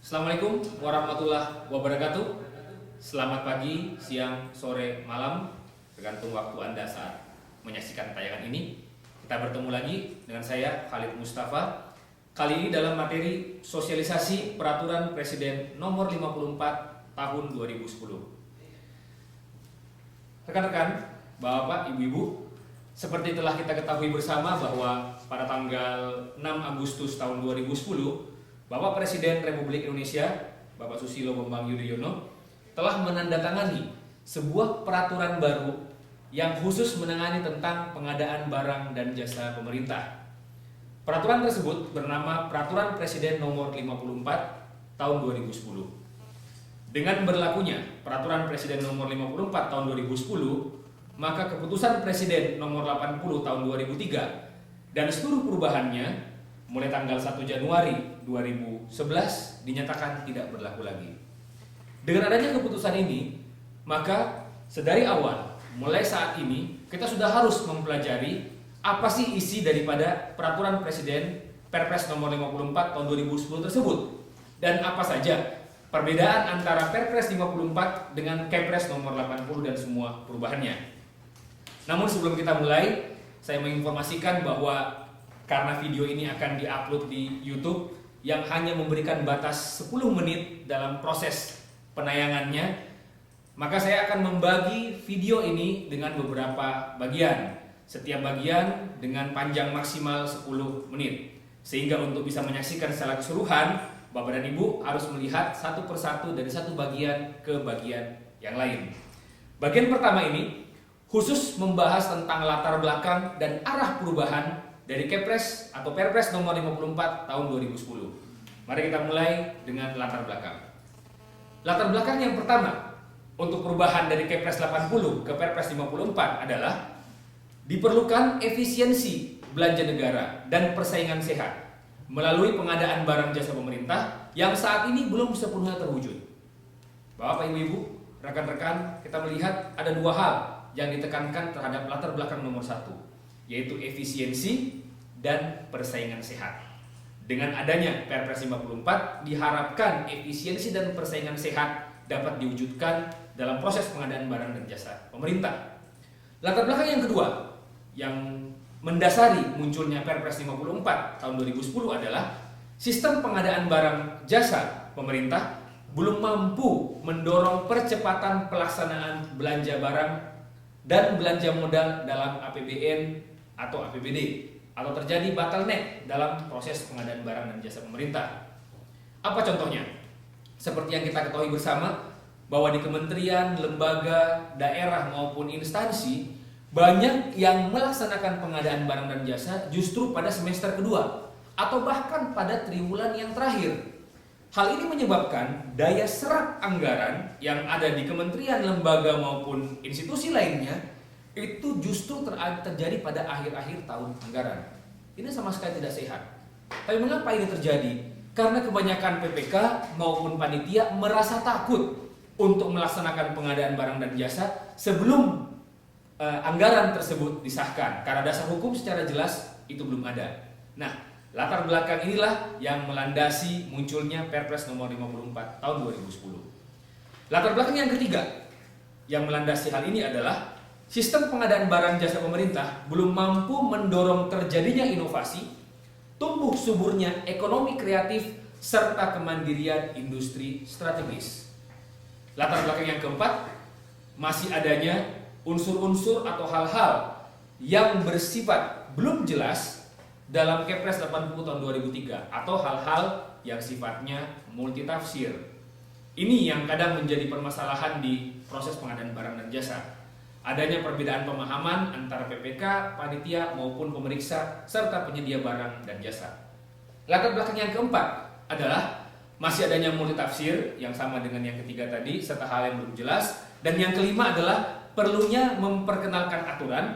Assalamualaikum warahmatullahi wabarakatuh. Selamat pagi, siang, sore, malam, tergantung waktu Anda saat menyaksikan tayangan ini. Kita bertemu lagi dengan saya Khalid Mustafa. Kali ini dalam materi sosialisasi Peraturan Presiden Nomor 54 Tahun 2010. Rekan-rekan, Bapak, Ibu-ibu, seperti telah kita ketahui bersama bahwa pada tanggal 6 Agustus tahun 2010, Bapak Presiden Republik Indonesia, Bapak Susilo Bambang Yudhoyono, telah menandatangani sebuah peraturan baru yang khusus menangani tentang pengadaan barang dan jasa pemerintah. Peraturan tersebut bernama Peraturan Presiden Nomor 54 Tahun 2010. Dengan berlakunya Peraturan Presiden Nomor 54 Tahun 2010, maka Keputusan Presiden Nomor 80 Tahun 2003 dan seluruh perubahannya mulai tanggal 1 Januari 2011 dinyatakan tidak berlaku lagi. Dengan adanya keputusan ini, maka sedari awal, mulai saat ini, kita sudah harus mempelajari apa sih isi daripada Peraturan Presiden Perpres Nomor 54 Tahun 2010 tersebut, dan apa saja perbedaan antara Perpres 54 dengan Kepres Nomor 80 dan semua perubahannya. Namun sebelum kita mulai, saya menginformasikan bahwa karena video ini akan diupload di YouTube yang hanya memberikan batas 10 menit dalam proses penayangannya, maka saya akan membagi video ini dengan beberapa bagian. Setiap bagian dengan panjang maksimal 10 menit. Sehingga untuk bisa menyaksikan secara keseluruhan, Bapak dan Ibu harus melihat satu persatu dari satu bagian ke bagian yang lain. Bagian pertama ini khusus membahas tentang latar belakang dan arah perubahan dari Kepres atau Perpres Nomor 54 Tahun 2010. Mari kita mulai dengan latar belakang. Latar belakang yang pertama untuk perubahan dari Kepres 80 ke Perpres 54 adalah diperlukan efisiensi belanja negara dan persaingan sehat melalui pengadaan barang jasa pemerintah yang saat ini belum sepenuhnya terwujud. Bapak, Ibu-ibu, rekan-rekan, kita melihat ada dua hal yang ditekankan terhadap latar belakang nomor 1, yaitu efisiensi dan persaingan sehat. Dengan adanya Perpres 54 diharapkan efisiensi dan persaingan sehat dapat diwujudkan dalam proses pengadaan barang dan jasa pemerintah. Latar belakang yang kedua yang mendasari munculnya Perpres 54 tahun 2010 adalah sistem pengadaan barang jasa pemerintah belum mampu mendorong percepatan pelaksanaan belanja barang dan belanja modal dalam APBN atau APBD, atau terjadi bottleneck dalam proses pengadaan barang dan jasa pemerintah. Apa contohnya? Seperti yang kita ketahui bersama bahwa di kementerian, lembaga, daerah maupun instansi banyak yang melaksanakan pengadaan barang dan jasa justru pada semester kedua atau bahkan pada triwulan yang terakhir. Hal ini menyebabkan daya serap anggaran yang ada di kementerian, lembaga maupun institusi lainnya itu justru terjadi pada akhir-akhir tahun anggaran. Ini sama sekali tidak sehat. Tapi mengapa ini terjadi? Karena kebanyakan PPK maupun panitia merasa takut untuk melaksanakan pengadaan barang dan jasa sebelum anggaran tersebut disahkan. Karena dasar hukum secara jelas itu belum ada. Nah, latar belakang inilah yang melandasi munculnya Perpres Nomor 54 Tahun 2010. Latar belakang yang ketiga yang melandasi hal ini adalah sistem pengadaan barang jasa pemerintah belum mampu mendorong terjadinya inovasi, tumbuh suburnya ekonomi kreatif, serta kemandirian industri strategis. Latar belakang yang keempat, masih adanya unsur-unsur atau hal-hal yang bersifat belum jelas dalam Kepres 80 tahun 2003 atau hal-hal yang sifatnya multitafsir. Ini yang kadang menjadi permasalahan di proses pengadaan barang dan jasa. Adanya perbedaan pemahaman antara PPK, panitia maupun pemeriksa serta penyedia barang dan jasa. Latar belakang yang keempat adalah masih adanya multitafsir yang sama dengan yang ketiga tadi serta hal yang belum jelas, dan yang kelima adalah perlunya memperkenalkan aturan,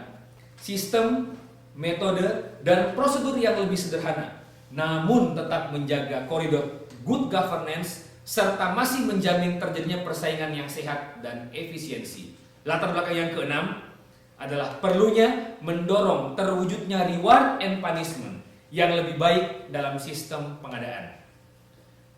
sistem, metode, dan prosedur yang lebih sederhana, namun tetap menjaga koridor good governance serta masih menjamin terjadinya persaingan yang sehat dan efisiensi. Latar belakang yang keenam adalah perlunya mendorong terwujudnya reward and punishment yang lebih baik dalam sistem pengadaan.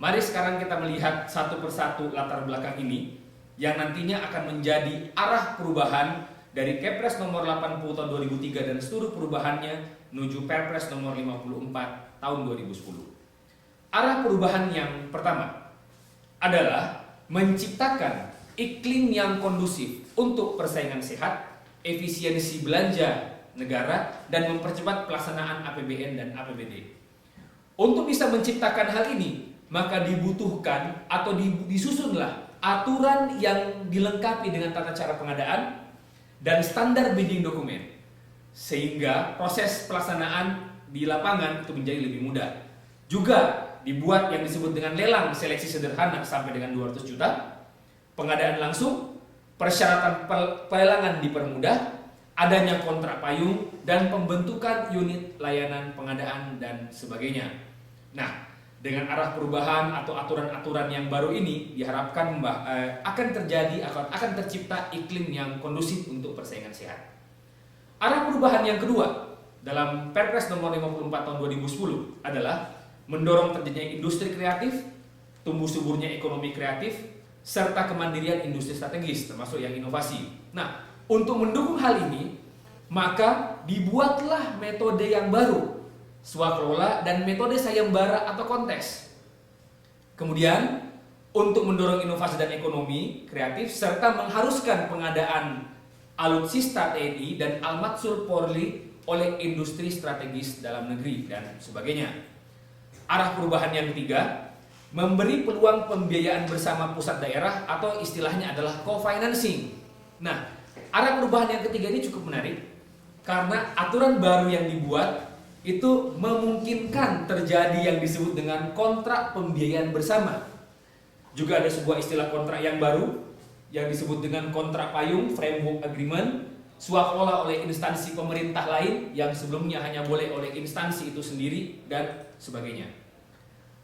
Mari sekarang kita melihat satu persatu latar belakang ini yang nantinya akan menjadi arah perubahan dari Kepres nomor 80 tahun 2003 dan seluruh perubahannya menuju Perpres nomor 54 tahun 2010. Arah perubahan yang pertama adalah menciptakan iklim yang kondusif untuk persaingan sehat, efisiensi belanja negara, dan mempercepat pelaksanaan APBN dan APBD. Untuk bisa menciptakan hal ini, maka dibutuhkan atau disusunlah aturan yang dilengkapi dengan tata cara pengadaan dan standar bidding dokumen, sehingga proses pelaksanaan di lapangan itu menjadi lebih mudah. Juga dibuat yang disebut dengan lelang seleksi sederhana sampai dengan 200 juta, pengadaan langsung, persyaratan pelelangan dipermudah, adanya kontrak payung, dan pembentukan unit layanan pengadaan dan sebagainya. Nah, dengan arah perubahan atau aturan-aturan yang baru ini diharapkan akan tercipta iklim yang kondusif untuk persaingan sehat. Arah perubahan yang kedua dalam Perpres nomor 54 tahun 2010 adalah mendorong terjadinya industri kreatif, tumbuh suburnya ekonomi kreatif, serta kemandirian industri strategis termasuk yang inovasi. Nah, untuk mendukung hal ini, maka dibuatlah metode yang baru, swakelola dan metode sayembara atau kontes. Kemudian, untuk mendorong inovasi dan ekonomi kreatif serta mengharuskan pengadaan alutsista TNI dan Almatsur Polri oleh industri strategis dalam negeri dan sebagainya. Arah perubahan yang ketiga, memberi peluang pembiayaan bersama pusat daerah atau istilahnya adalah co-financing. Nah, arah perubahan yang ketiga ini cukup menarik karena aturan baru yang dibuat itu memungkinkan terjadi yang disebut dengan kontrak pembiayaan bersama. Juga ada sebuah istilah kontrak yang baru yang disebut dengan kontrak payung, framework agreement, swakelola oleh instansi pemerintah lain yang sebelumnya hanya boleh oleh instansi itu sendiri dan sebagainya.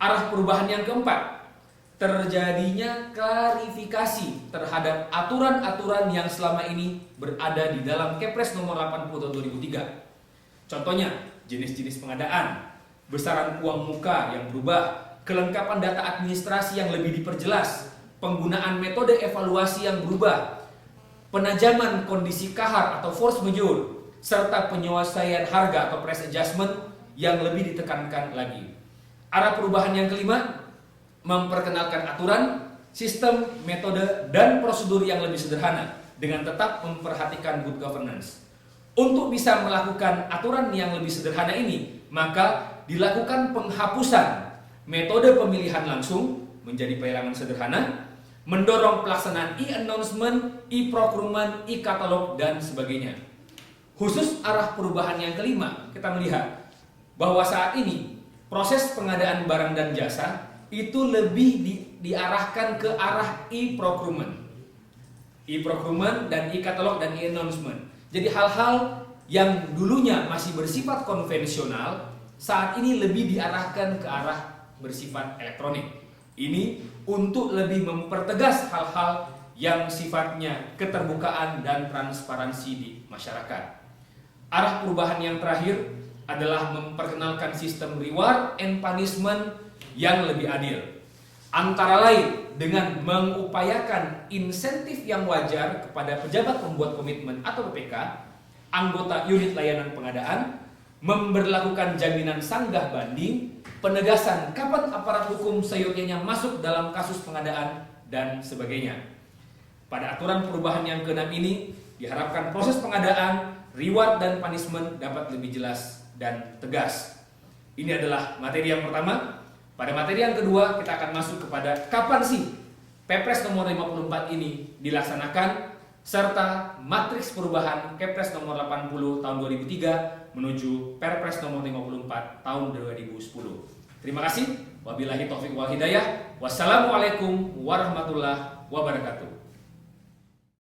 Arah perubahan yang keempat, terjadinya klarifikasi terhadap aturan-aturan yang selama ini berada di dalam Kepres nomor 80 tahun 2003. Contohnya, jenis-jenis pengadaan, besaran uang muka yang berubah, kelengkapan data administrasi yang lebih diperjelas, penggunaan metode evaluasi yang berubah, penajaman kondisi kahar atau force majeure, serta penyelesaian harga atau price adjustment yang lebih ditekankan lagi. Arah perubahan yang kelima, memperkenalkan aturan, sistem, metode, dan prosedur yang lebih sederhana dengan tetap memperhatikan good governance. Untuk bisa melakukan aturan yang lebih sederhana ini, maka dilakukan penghapusan metode pemilihan langsung menjadi pelelangan sederhana, mendorong pelaksanaan e-announcement, e-procurement, e-katalog, dan sebagainya. Khusus arah perubahan yang kelima, kita melihat bahwa saat ini proses pengadaan barang dan jasa itu lebih diarahkan ke arah e-procurement. E-procurement dan e-katalog dan e-announcement. Jadi hal-hal yang dulunya masih bersifat konvensional saat ini lebih diarahkan ke arah bersifat elektronik. Ini untuk lebih mempertegas hal-hal yang sifatnya keterbukaan dan transparansi di masyarakat. Arah perubahan yang terakhir adalah memperkenalkan sistem reward and punishment yang lebih adil. Antara lain dengan mengupayakan insentif yang wajar kepada pejabat pembuat komitmen atau PPK, anggota unit layanan pengadaan, memberlakukan jaminan sanggah banding, penegasan kapan aparat hukum seyogyanya masuk dalam kasus pengadaan, dan sebagainya. Pada aturan perubahan yang ke-6 ini, diharapkan proses pengadaan, reward dan punishment dapat lebih jelas dan tegas. Ini adalah materi yang pertama. Pada materi yang kedua, kita akan masuk kepada kapan sih Perpres nomor 54 ini dilaksanakan, serta matriks perubahan Kepres nomor 80 tahun 2003 menuju Perpres nomor 54 tahun 2010. Terima kasih. Wabillahi taufiq wal hidayah. Wassalamualaikum warahmatullahi wabarakatuh.